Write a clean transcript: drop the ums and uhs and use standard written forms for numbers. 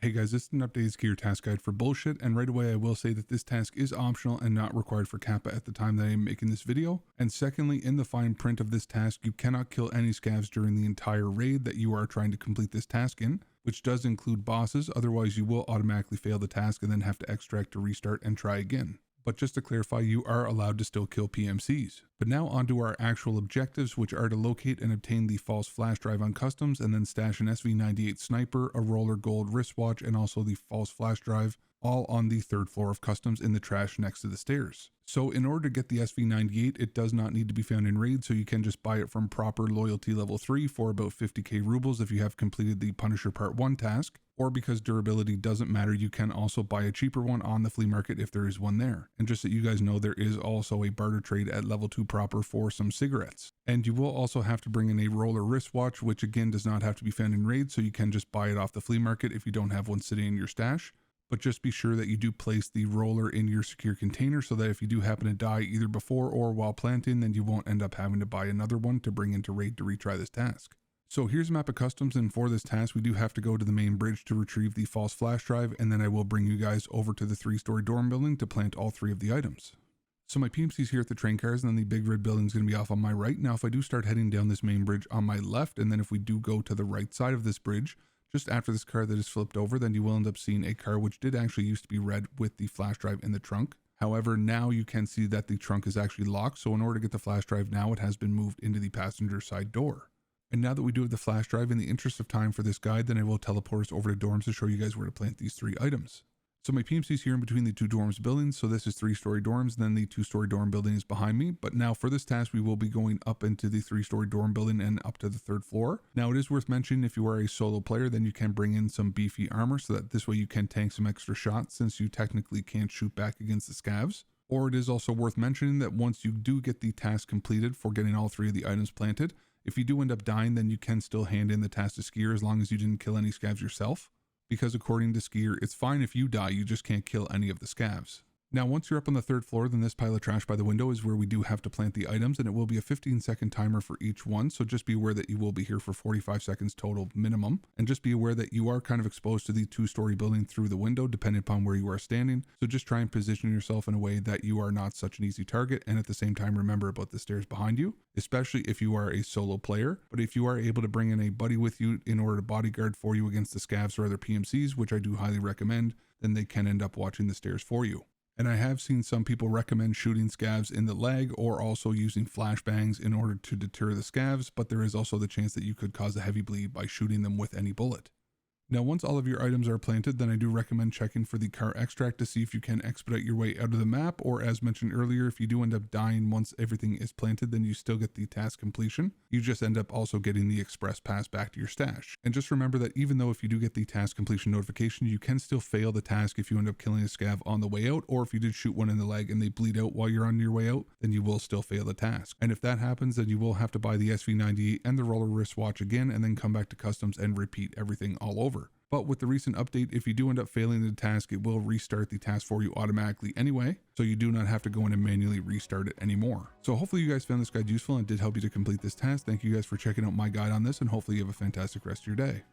Hey guys, this is an updated gear task guide for bullshit, and right away I will say that this task is optional and not required for Kappa at the time that I am making this video. And secondly, in the fine print of this task, you cannot kill any scavs during the entire raid that you are trying to complete this task in, which does include bosses, otherwise you will automatically fail the task and then have to extract to restart and try again. But just to clarify, you are allowed to still kill PMCs. But now onto our actual objectives, which are to locate and obtain the false flash drive on customs and then stash an SV98 sniper, a roller gold wristwatch, and also the false flash drive, all on the 3rd floor of customs in the trash next to the stairs. So in order to get the SV98, it does not need to be found in raid, so you can just buy it from proper loyalty level 3 for about 50k rubles if you have completed the Punisher Part 1 task, or because durability doesn't matter, you can also buy a cheaper one on the flea market if there is one there. And just so you guys know, there is also a barter trade at level 2 proper for some cigarettes. And you will also have to bring in a roller wristwatch, which again does not have to be found in raid, so you can just buy it off the flea market if you don't have one sitting in your stash. But just be sure that you do place the roller in your secure container so that if you do happen to die either before or while planting, then you won't end up having to buy another one to bring into raid to retry this task. So here's a map of customs, and for this task we do have to go to the main bridge to retrieve the false flash drive, and then I will bring you guys over to the 3-story dorm building to plant all 3 of the items. So my PMC's here at the train cars, and then the big red building is going to be off on my right. Now if I do start heading down this main bridge on my left, and then if we do go to the right side of this bridge, just after this car that is flipped over, then you will end up seeing a car which did actually used to be red with the flash drive in the trunk. However, now you can see that the trunk is actually locked, so in order to get the flash drive now, it has been moved into the passenger side door. And now that we do have the flash drive, in the interest of time for this guide, then I will teleport us over to dorms to show you guys where to plant these 3 items. So my PMC is here in between the 2 dorms buildings, so this is 3-story dorms, and then the 2-story dorm building is behind me. But now for this task, we will be going up into the 3-story dorm building and up to the 3rd floor. Now it is worth mentioning, if you are a solo player, then you can bring in some beefy armor so that this way you can tank some extra shots since you technically can't shoot back against the scavs. Or it is also worth mentioning that once you do get the task completed for getting all 3 of the items planted, if you do end up dying, then you can still hand in the task to Skier as long as you didn't kill any scavs yourself. Because according to Skier, it's fine if you die, you just can't kill any of the scavs. Now once you're up on the 3rd floor, then this pile of trash by the window is where we do have to plant the items, and it will be a 15-second timer for each one, so just be aware that you will be here for 45 seconds total minimum, and just be aware that you are kind of exposed to the 2-story building through the window depending upon where you are standing, so just try and position yourself in a way that you are not such an easy target, and at the same time remember about the stairs behind you, especially if you are a solo player. But if you are able to bring in a buddy with you in order to bodyguard for you against the scavs or other PMCs, which I do highly recommend, then they can end up watching the stairs for you. And I have seen some people recommend shooting scavs in the leg or also using flashbangs in order to deter the scavs, but there is also the chance that you could cause a heavy bleed by shooting them with any bullet. Now once all of your items are planted, then I do recommend checking for the car extract to see if you can expedite your way out of the map, or as mentioned earlier, if you do end up dying once everything is planted, then you still get the task completion. You just end up also getting the express pass back to your stash. And just remember that even though if you do get the task completion notification, you can still fail the task if you end up killing a scav on the way out, or if you did shoot one in the leg and they bleed out while you're on your way out, then you will still fail the task. And if that happens, then you will have to buy the SV98 and the roller wristwatch again, and then come back to customs and repeat everything all over. But with the recent update, if you do end up failing the task, it will restart the task for you automatically anyway, so you do not have to go in and manually restart it anymore. So hopefully you guys found this guide useful and did help you to complete this task. Thank you guys for checking out my guide on this, and hopefully you have a fantastic rest of your day.